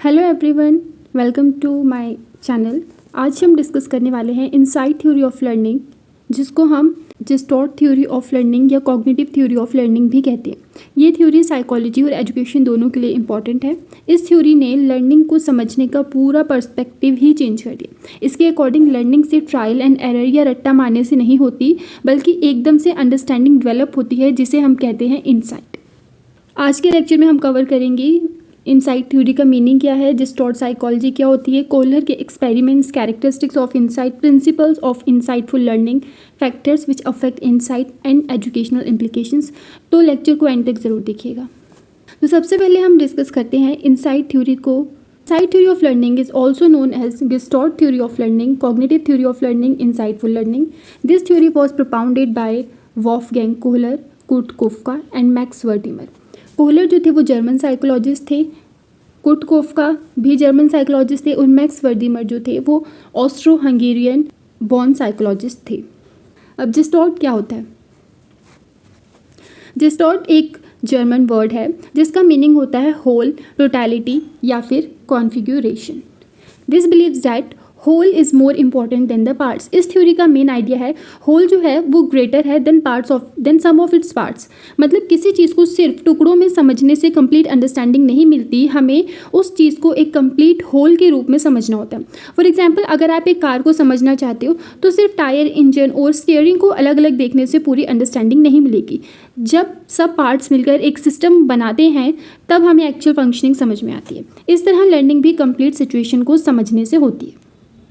Hello everyone, welcome to my channel. आज हम discuss करने वाले हैं इनसाइट थ्योरी ऑफ लर्निंग, जिसको हम जिस्टॉर्ट थ्योरी ऑफ लर्निंग या कॉग्निटिव थ्योरी ऑफ लर्निंग भी कहते हैं। ये थ्योरी साइकोलॉजी और एजुकेशन दोनों के लिए इम्पॉर्टेंट है। इस थ्योरी ने लर्निंग को समझने का पूरा पर्सपेक्टिव ही चेंज कर दिया। इसके अकॉर्डिंग लर्निंग से ट्रायल एंड एरर या रट्टा मारने से नहीं होती, बल्कि एकदम से अंडरस्टैंडिंग डेवलप होती है, जिसे हम कहते हैं इनसाइट। आज के लेक्चर में हम कवर करेंगे इनसाइट थ्योरी का मीनिंग क्या है, डिस्टॉर्ट साइकोलॉजी क्या होती है, कोहलर के experiments, characteristics of insight, principles of insightful learning, factors which affect insight and educational implications. तो लेक्चर को एंड तक ज़रूर देखिएगा। तो सबसे पहले हम डिस्कस करते हैं इनसाइट थ्योरी को। Insight theory of learning is also known as distort theory of learning, cognitive theory of learning, insightful learning. This theory was propounded by Wolfgang Kohler, Kurt Koffka and Max Wertheimer. Kohler जो थे वो German psychologist थे, Kurt Koffka भी German psychologist थे, और max वर्डीमर जो थे वो ऑस्ट्रो हंगेरियन बॉर्न साइकोलॉजिस्ट थे। अब जिस्टॉर्ट क्या होता है? जिस्टॉर्ट एक जर्मन वर्ड है जिसका मीनिंग होता है होल, टोटलिटी या फिर configuration. This believes that whole is more important than the parts. इस थ्योरी का मेन आइडिया है होल जो है वो ग्रेटर है than sum of its parts. मतलब किसी चीज़ को सिर्फ टुकड़ों में समझने से कंप्लीट अंडरस्टैंडिंग नहीं मिलती, हमें उस चीज़ को एक कंप्लीट होल के रूप में समझना होता है। फॉर एग्जाम्पल, अगर आप एक कार को समझना चाहते हो तो सिर्फ टायर, इंजन और स्टीयरिंग को अलग अलग देखने से पूरी अंडरस्टैंडिंग नहीं मिलेगी। जब सब पार्ट्स मिलकर एक सिस्टम बनाते हैं तब हमें एक्चुअल फंक्शनिंग समझ में आती है। इस तरह लर्निंग भी कंप्लीट सिचुएशन को समझने से होती है।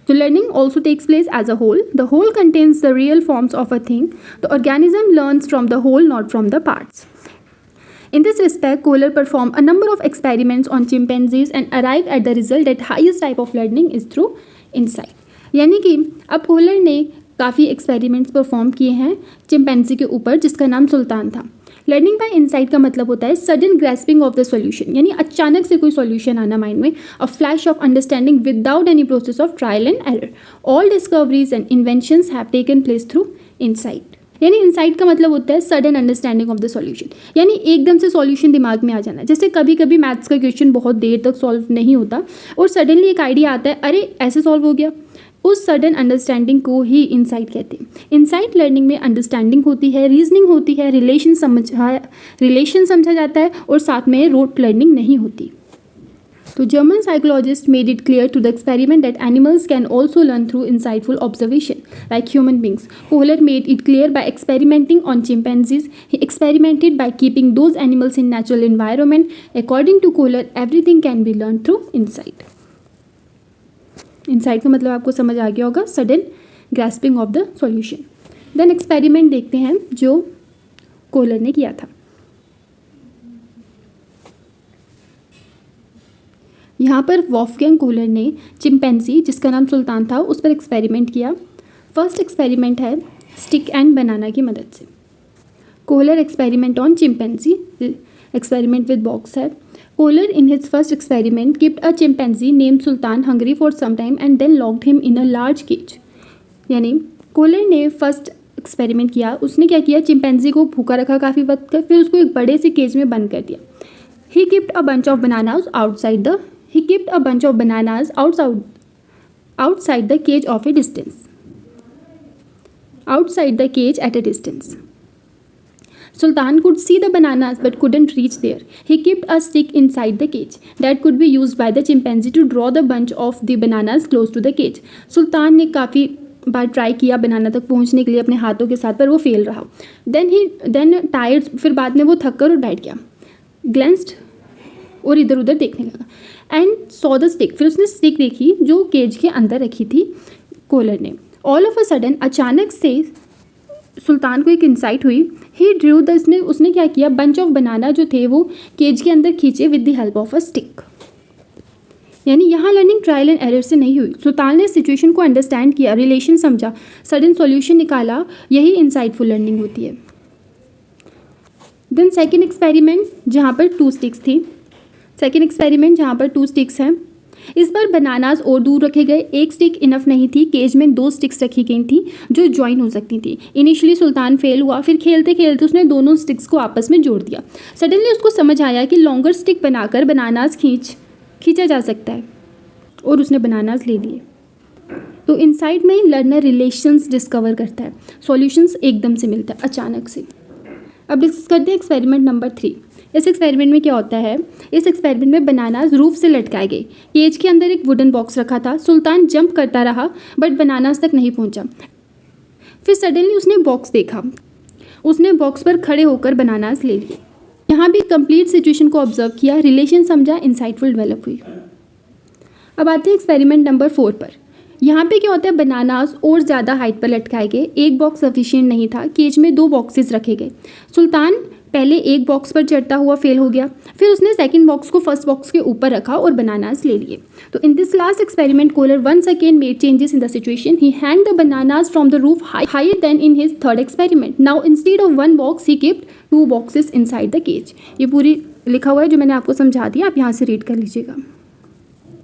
So learning also takes place as a whole. The whole contains the real forms of a thing. The organism learns from the whole, not from the parts. In this respect, Kohler performed a number of experiments on chimpanzees and arrived at the result that highest type of learning is through insight. यानी कि अब Kohler ने काफ़ी experiments perform किए हैं chimpanzee के ऊपर, जिसका नाम सुल्तान था। लर्निंग बाय इनसाइट का मतलब होता है sudden grasping of the solution, यानी अचानक से कोई सॉल्यूशन आना माइंड में, a flash of understanding without any process of trial and error. All discoveries and inventions have taken place through insight. यानी इनसाइट का मतलब होता है sudden understanding of the solution, यानी एकदम से सॉल्यूशन दिमाग में आ जाना। जैसे कभी कभी मैथ्स का क्वेश्चन बहुत देर तक सॉल्व नहीं होता और सडनली एक आइडिया आता है, अरे ऐसे सॉल्व हो गया। उस सडन अंडरस्टैंडिंग को ही इनसाइट कहते हैं। इनसाइट लर्निंग में अंडरस्टैंडिंग होती है, रीजनिंग होती है, रिलेशन समझा जाता है और साथ में रोट लर्निंग नहीं होती। तो German psychologist made it clear to the experiment that animals can also learn through insightful observation like human beings. Kohler made it clear by experimenting on chimpanzees. He experimented by keeping those animals in natural environment. According to Kohler, everything can be learn through insight. Insight का मतलब आपको समझ आ गया होगा, sudden grasping of the solution. Then experiment देखते हैं जो कोहलर ने किया था। यहाँ पर वॉल्फगैंग कोहलर ने चिंपैंजी, जिसका नाम सुल्तान था, उस पर एक्सपेरिमेंट किया। फर्स्ट एक्सपेरिमेंट है स्टिक एंड बनाना की मदद से। Kohler experiment on chimpanzee, experiment with box है। Kohler in his first experiment kept a chimpanzee named Sultan hungry for some time and then locked him in a large cage. यानी Kohler ने first experiment किया, उसने क्या किया, chimpanzee को भूखा रखा काफ़ी वक्त तक, फिर उसको एक बड़े से केज में बंद कर दिया। He kept a bunch of bananas outside the cage of a distance. Outside the cage at a distance. Sultan could see the bananas but couldn't reach there. He kept a stick inside the cage that could be used by the chimpanzee to draw the bunch of the bananas close to the cage. सुल्तान ने काफ़ी बार try किया बनाना तक पहुंचने के लिए अपने हाथों के साथ, पर वो फेल रहा। देन टायर्ड, फिर बाद में वो थक कर और बैठ गया, ग्लेंस्ड और इधर उधर देखने लगा। एंड सॉ द स्टिक, फिर उसने स्टिक देखी जो केज के अंदर रखी थी कोहलर ने। ऑल ऑफ अ सडन, अचानक से सुल्तान को एक इंसाइट हुई। ही ड्रू उसने क्या किया, बंच ऑफ बनाना जो थे वो केज के अंदर खींचे with the help of a stick. यानी यहाँ लर्निंग ट्रायल एंड एरर से नहीं हुई। सुल्तान ने सिचुएशन को अंडरस्टैंड किया, रिलेशन समझा, सडन सॉल्यूशन निकाला। यही इनसाइटफुल लर्निंग होती है। देन सेकेंड एक्सपेरिमेंट जहाँ पर टू स्टिक्स हैं। इस बार बनानास और दूर रखे गए, एक स्टिक इनफ नहीं थी, केज में 2 स्टिक्स रखी गई थी जो ज्वाइन हो सकती थी। इनिशियली सुल्तान फेल हुआ, फिर खेलते खेलते उसने दोनों स्टिक्स को आपस में जोड़ दिया। सडनली उसको समझ आया कि लॉन्गर स्टिक बनाकर बनानास खींचा जा सकता है और उसने बनानास ले लिए। तो इनसाइट में लर्नर रिलेशंस डिस्कवर करता है, सॉल्यूशंस एकदम से मिलता है अचानक से। अब डिस्कस करते हैं एक्सपेरिमेंट नंबर 3। इस एक्सपेरिमेंट में क्या होता है, इस एक्सपेरिमेंट में बनानास रूफ से लटकाए गए। केज के अंदर एक वुडन बॉक्स रखा था। सुल्तान जंप करता रहा बट बनानास तक नहीं पहुंचा। फिर सडनली उसने बॉक्स देखा, उसने बॉक्स पर खड़े होकर बनानास ले लिए। यहाँ भी कंप्लीट सिचुएशन को ऑब्जर्व किया, रिलेशन समझा, इंसाइटफुल डेवलप हुई। अब आते हैं एक्सपेरिमेंट नंबर 4 पर। यहाँ पे क्या होता है, बनानास और ज़्यादा हाइट पर लटकाए गए। एक बॉक्स सफिशिएंट नहीं था, केज में 2 बॉक्सेस रखे गए। सुल्तान पहले एक बॉक्स पर चढ़ता हुआ फेल हो गया, फिर उसने सेकंड बॉक्स को फर्स्ट बॉक्स के ऊपर रखा और बनानास ले लिए। तो in this last experiment Kohler once again made changes in the situation. He hanged the bananas from the roof higher than in his third experiment. Now instead of 1 box he kept 2 boxes inside the cage. ये पूरी लिखा हुआ है जो मैंने आपको समझा दिया, आप यहाँ से रीड कर लीजिएगा।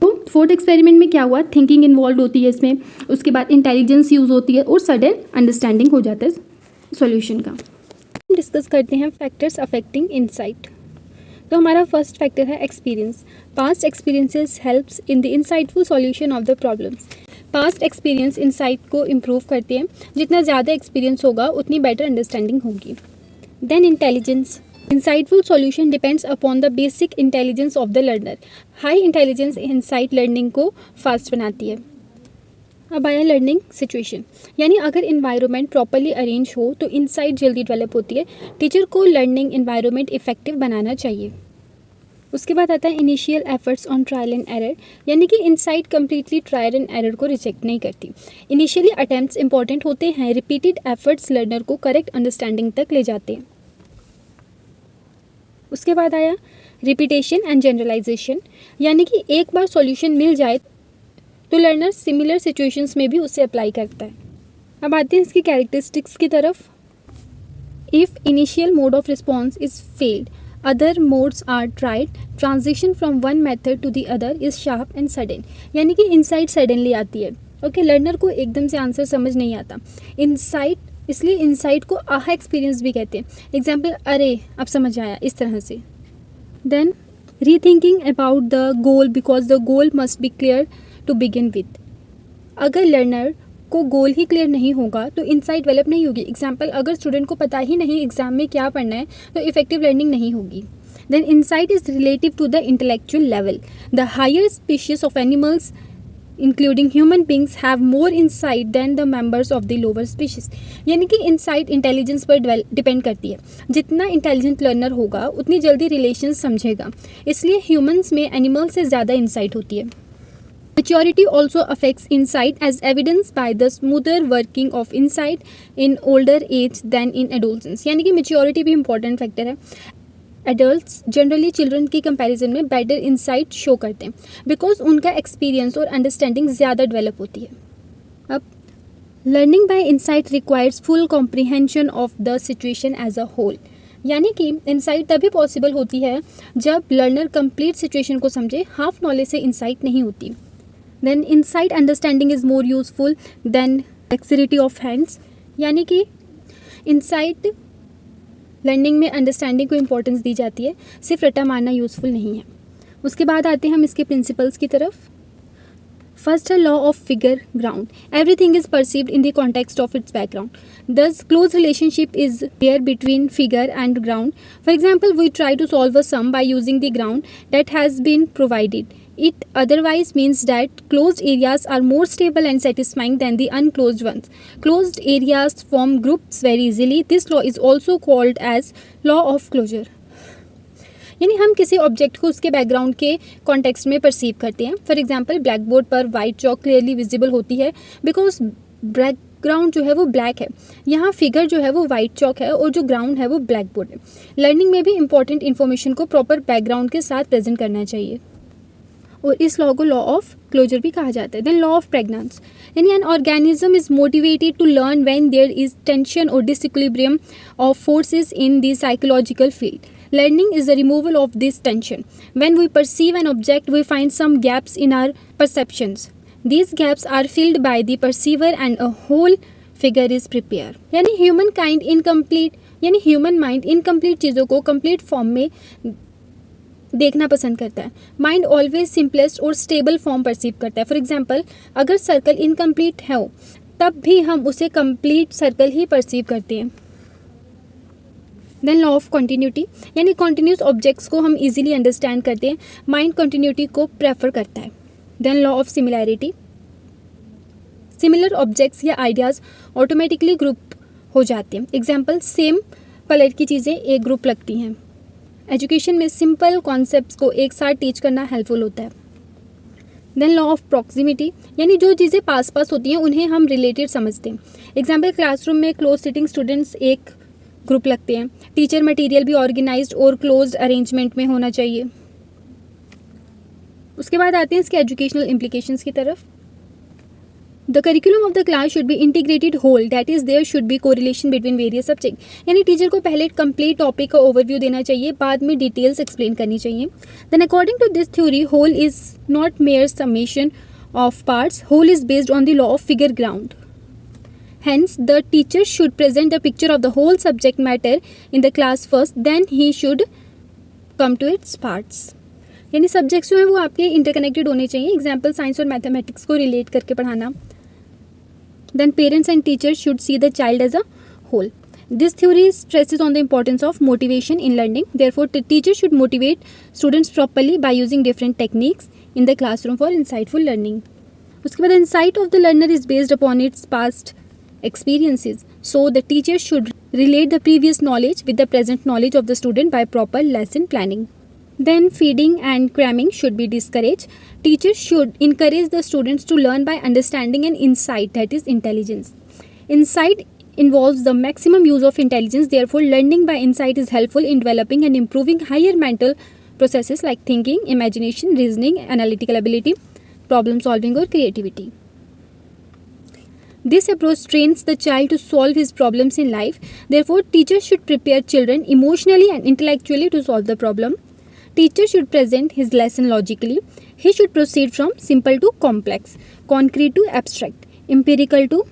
तो 4th एक्सपेरिमेंट में क्या हुआ, थिंकिंग इन्वॉल्व होती है इसमें, उसके बाद इंटेलिजेंस यूज़ होती है और सडन अंडरस्टैंडिंग हो जाता है सॉल्यूशन का। डिस्कस करते हैं फैक्टर्स अफेक्टिंग इनसाइट। तो हमारा फर्स्ट फैक्टर है experience. Past experiences helps in the insightful solution of the problems. Past experience insight को इम्प्रूव करते हैं, जितना ज़्यादा एक्सपीरियंस होगा उतनी बेटर अंडरस्टैंडिंग होगी। Then intelligence. Insightful solution depends upon the basic intelligence of the learner. High intelligence insight learning को fast बनाती है। अब आया लर्निंग सिचुएशन, यानी अगर इन्वायरमेंट प्रॉपरली अरेंज हो तो इंसाइट जल्दी डेवलप होती है। टीचर को लर्निंग इन्वायरमेंट इफेक्टिव बनाना चाहिए। उसके बाद आता है initial efforts on trial and error, यानी कि insight completely trial and error को रिजेक्ट नहीं करती। इनिशियली अटेम्प्ट्स इंपॉर्टेंट होते हैं, रिपीटेड एफर्ट्स लर्नर को करेक्ट अंडरस्टैंडिंग तक ले जाते हैं। उसके बाद आया रिपीटेशन एंड जनरलाइजेशन, यानी कि एक बार सॉल्यूशन मिल जाए तो लर्नर सिमिलर सिचुएशंस में भी उसे अप्लाई करता है। अब आते हैं इसकी कैरेक्टरिस्टिक्स की तरफ। If initial mode of response is failed, other modes are tried, transition from one method to the other is sharp and sudden, यानी कि इंसाइट सडनली आती है। ओके, लर्नर को एकदम से आंसर समझ नहीं आता। इंसाइट, इसलिए इंसाइट को आहा एक्सपीरियंस भी कहते हैं। एग्जाम्पल, अरे अब समझ आया, इस तरह से। Then rethinking about the goal because the goal must be clear to begin with. अगर लर्नर को गोल ही क्लियर नहीं होगा तो इंसाइट डेवलप नहीं होगी। एग्जाम्पल, अगर स्टूडेंट को पता ही नहीं एग्जाम में क्या पढ़ना है तो इफेक्टिव लर्निंग नहीं होगी। Then insight is relative to the intellectual level. The higher species of animals including human beings have more insight than the members of the lower species, यानी कि इंसाइट इंटेलिजेंस पर डिपेंड करती है। जितना intelligent learner होगा उतनी जल्दी relation समझेगा, इसलिए ह्यूमंस में एनिमल्स से ज़्यादा इंसाइट होती है। Maturity also affects insight as evidenced by the smoother working of insight in older age than in adolescence, यानी कि maturity भी important factor है। Adults generally children की comparison में better insight show करते हैं because उनका experience और understanding ज़्यादा develop होती है। अब learning by insight requires full comprehension of the situation as a whole, यानी कि इंसाइट तभी पॉसिबल होती है जब लर्नर कंप्लीट सिचुएशन को समझे। हाफ नॉलेज से इंसाइट नहीं होती। Then insight understanding is more useful than dexterity of hands, यानी कि इंसाइट लर्निंग में अंडरस्टैंडिंग को इम्पोर्टेंस दी जाती है, सिर्फ रट्टा मारना यूजफुल नहीं है। उसके बाद आते हैं हम इसके प्रिंसिपल्स की तरफ। फर्स्ट है law of figure ground. Everything is perceived in the context of its background. Thus, close relationship is there between figure and ground. For example, we try to solve a sum by using the ground that has been provided. It otherwise means that closed areas are more stable and satisfying than the unclosed ones. Closed areas form groups very easily. This law is also called as law of closure. यानी हम किसी object को उसके background के context में perceive करते हैं। For example, black board पर वाइट चॉक क्लियरली विजिबल होती है बिकॉज बैकग्राउंड जो है वो ब्लैक है। यहाँ फिगर जो है वो वाइट चॉक है और जो ग्राउंड है वो ब्लैक बोर्ड है। लर्निंग में भी इंपॉर्टेंट इन्फॉर्मेशन को प्रॉपर बैकग्राउंड के साथ प्रेजेंट करना चाहिए और इस लॉ को लॉ ऑफ क्लोजर भी कहा जाता है। देन लॉ ऑफ प्रेग्नेंस, यानी an organism is motivated to learn when there is tension और disequilibrium of forces in the psychological field. Learning is the removal of this tension. When we perceive an object, we find some gaps in our perceptions. These gaps are filled by the perceiver and a whole figure is prepared. यानी human kind incomplete, यानी human mind incomplete चीज़ों को complete form में देखना पसंद करता है। Mind always simplest और स्टेबल फॉर्म परसीव करता है। फॉर एग्जाम्पल, अगर सर्कल इनकम्प्लीट है तब भी हम उसे कंप्लीट सर्कल ही परसीव करते हैं। देन लॉ ऑफ कंटिन्यूटी, यानी कॉन्टिन्यूस ऑब्जेक्ट्स को हम इजीली अंडरस्टैंड करते हैं। माइंड कंटिन्यूटी को प्रेफर करता है। Then law of similarity, similar objects या आइडियाज़ ऑटोमेटिकली ग्रुप हो जाते हैं। एग्जाम्पल, सेम कलर की चीज़ें एक ग्रुप लगती हैं। एजुकेशन में सिंपल कॉन्सेप्ट्स को एक साथ टीच करना हेल्पफुल होता है। देन लॉ ऑफ प्रॉक्सिमिटी, यानी जो चीज़ें पास पास होती हैं उन्हें हम रिलेटेड समझते हैं। एग्जाम्पल, क्लासरूम में क्लोज सिटिंग स्टूडेंट्स एक ग्रुप लगते हैं। टीचर मटेरियल भी ऑर्गेनाइज्ड और क्लोज्ड अरेंजमेंट में होना चाहिए। उसके बाद आते हैं इसके एजुकेशनल इम्प्लीकेशंस की तरफ। The curriculum of the class should be integrated whole, that is there should be correlation between various subject, यानी टीचर को पहले कंप्लीट टॉपिक का ओवरव्यू देना चाहिए, बाद में डिटेल्स एक्सप्लेन करनी चाहिए। Then according to this theory, whole is not mere summation of parts, whole is based on the law of figure ground. Hence, the teacher should present the picture of the whole subject matter in the class first, then he should come to its parts. यानी subjects जो हैं वो आपके interconnected होने चाहिए। Example, science और mathematics को relate करके पढ़ाना। Then parents and teachers should see the child as a whole. This theory stresses on the importance of motivation in learning. Therefore, the teacher should motivate students properly by using different techniques in the classroom for insightful learning. उसके बाद insight of the learner is based upon its past experiences. So, the teacher should relate the previous knowledge with the present knowledge of the student by proper lesson planning. Then, feeding and cramming should be discouraged. Teachers should encourage the students to learn by understanding and insight, that is intelligence. Insight involves the maximum use of intelligence. Therefore, learning by insight is helpful in developing and improving higher mental processes like thinking, imagination, reasoning, analytical ability, problem solving or creativity. This approach trains the child to solve his problems in life. Therefore, teachers should prepare children emotionally and intellectually to solve the problem. Teacher should present his lesson logically. He should proceed from simple to complex, concrete to abstract, empirical to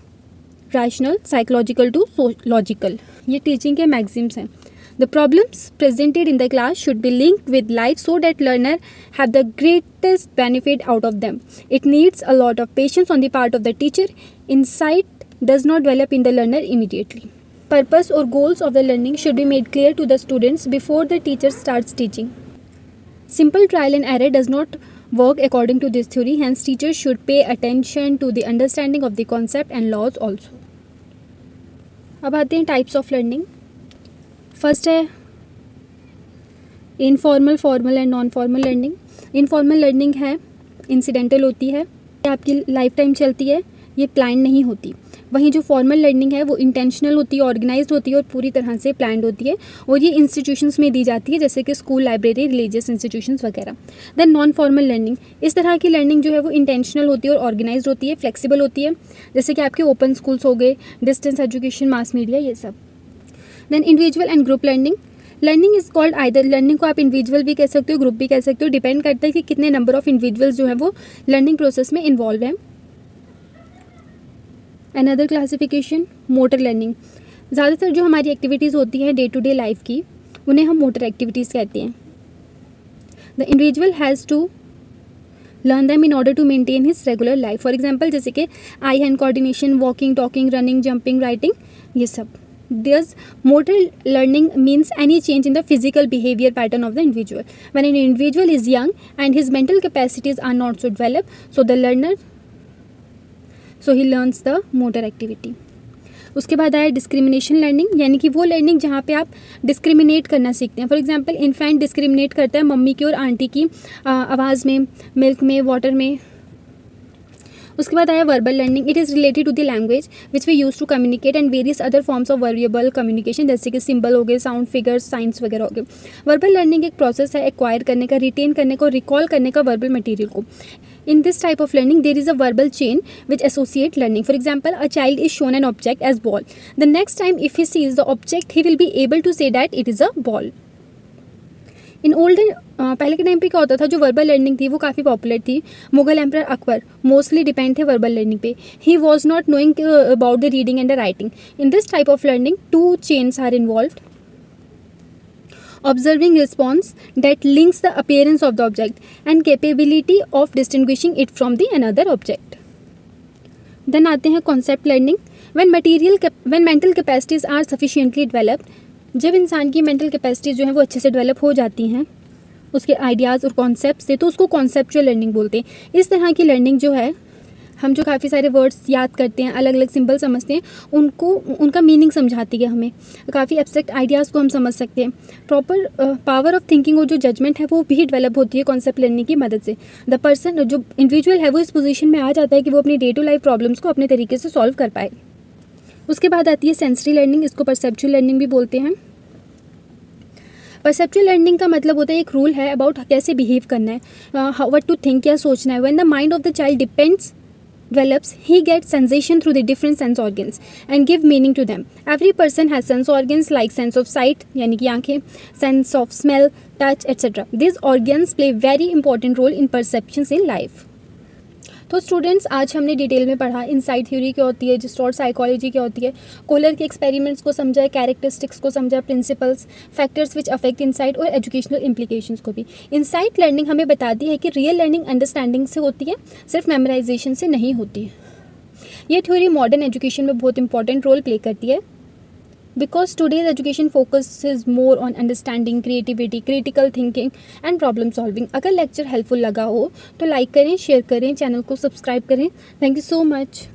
rational, psychological to logical. ये teaching के maxims हैं. The problems presented in the class should be linked with life so that learner have the greatest benefit out of them. It needs a lot of patience on the part of the teacher. Insight does not develop in the learner immediately. Purpose or goals of the learning should be made clear to the students before the teacher starts teaching. Simple trial and error does not work according to this theory. Hence, teachers should pay attention to the understanding of the concept and laws also. अब आते हैं types of learning. First है informal, formal and non formal learning. Informal learning है, incidental होती है, आपकी life time चलती है, ये प्लान नहीं होती। वहीं जो फॉर्मल लर्निंग है वो इंटेंशनल होती है, ऑर्गेनाइज्ड होती है और पूरी तरह से प्लान्ड होती है, और ये इंस्टीट्यूशंस में दी जाती है, जैसे कि स्कूल, लाइब्रेरी, रिलीजियस इंस्टीट्यूशंस वगैरह। देन नॉन फॉर्मल लर्निंग, इस तरह की लर्निंग जो है वो इंटेंशनल होती है और ऑर्गेनाइज्ड होती है, फ्लेक्सिबल होती है, जैसे कि आपके ओपन स्कूल्स हो गए, डिस्टेंस एजुकेशन, मास मीडिया, ये सब। Then individual and group learning. Learning is called either, learning को आप इंडिविजुअल भी कह सकते हो, ग्रुप भी कह सकते हो, डिपेंड करता है कि कितने नंबर ऑफ इंडिविजुअल्स जो है वो लर्निंग प्रोसेस में इन्वॉल्व हैं। Another classification, motor learning. ज़्यादातर जो हमारी एक्टिविटीज़ होती हैं डे टू डे लाइफ की, उन्हें हम मोटर एक्टिविटीज़ कहते हैं। The individual has to learn them in order to maintain his regular life. For example, जैसे कि eye hand coordination, walking, talking, running, jumping, writing, ये सब। Thus, motor learning means any change in the physical behavior pattern of the individual. When an individual is young and his mental capacities are not so developed, so he learns the motor activity. उसके बाद आया discrimination learning, यानी कि वो learning जहाँ पे आप discriminate करना सीखते हैं। फॉर एग्जांपल, इन्फेंट डिस्क्रिमिनेट करता है मम्मी की और आंटी की आवाज़ में, मिल्क में, वाटर में। उसके बाद आया verbal learning. It is related to the language which we use to communicate and various other forms of verbal communication, जैसे कि सिंबल हो गए, साउंड, फिगर्स, साइंस वगैरह हो गए। वर्बल लर्निंग एक प्रोसेस है एक्वायर करने का, रिटेन करने का, रिकॉल करने का वर्बल मटेरियल को। In this type of learning, there is a verbal chain which associate learning. For example, a child is shown an object as ball. The next time if he sees the object, he will be able to say that it is a ball. In olden पहले के time पे क्या होता था, जो verbal learning थी वो काफ़ी पॉपुलर थी। Mughal emperor Akbar mostly depend थे वर्बल लर्निंग पे। He was not knowing about the reading and the writing. In this type of learning 2 chains are involved. observing response that links the appearance of the object and capability of distinguishing it from the another object. Then आते हैं concept learning. When mental capacities are sufficiently developed, जब इंसान की mental capacities जो हैं वो अच्छे से develop हो जाती हैं उसके आइडियाज़ और कॉन्सेप्ट से, तो उसको कॉन्सेप्चुअल लर्निंग बोलते हैं. इस तरह की लर्निंग जो है, हम जो काफ़ी सारे वर्ड्स याद करते हैं, अलग अलग सिंबल समझते हैं, उनको उनका मीनिंग समझाती है हमें. काफ़ी एब्स्ट्रैक्ट आइडियाज़ को हम समझ सकते हैं. प्रॉपर पावर ऑफ थिंकिंग और जो जजमेंट है वो भी डेवलप होती है कॉन्सेप्ट लर्निंग की मदद से. द पर्सन, जो इंडिविजुअल है, वो इस पोजीशन में आ जाता है कि वो अपनी डे टू लाइफ प्रॉब्लम्स को अपने तरीके से सॉल्व कर पाए. उसके बाद आती है सेंसरी लर्निंग. इसको परसेप्चुअल लर्निंग भी बोलते हैं. परसेप्चुअल लर्निंग का मतलब होता है एक रूल है अबाउट कैसे बिहेव करना है, व्हाट टू थिंक, क्या सोचना है. When the mind of the child develops, he gets sensation through the different sense organs and give meaning to them. Every person has sense organs like sense of sight, यानी कि आँखें, sense of smell, touch, etc. These organs play very important role in perceptions in life. तो students, आज हमने detail में पढ़ा insight theory क्या होती है, जिस्टॉर्ट साइकोलॉजी क्या होती है, कोलर के एक्सपेरिमेंट्स को समझा, कैरेक्टरिस्टिक्स को समझा, principles, factors which affect insight और एजुकेशनल इम्प्लीकेशंस को भी. इनसाइट लर्निंग हमें बताती है कि रियल लर्निंग अंडरस्टैंडिंग से होती है, सिर्फ मेमोराइजेशन से नहीं होती है. ये थ्योरी मॉडर्न एजुकेशन में बहुत इंपॉर्टेंट रोल प्ले करती है, because today's education focuses more on understanding, creativity, critical thinking and problem solving. अगर लेक्चर हेल्पफुल लगा हो तो लाइक करें, शेयर करें, चैनल को सब्सक्राइब करें. Thank you so much.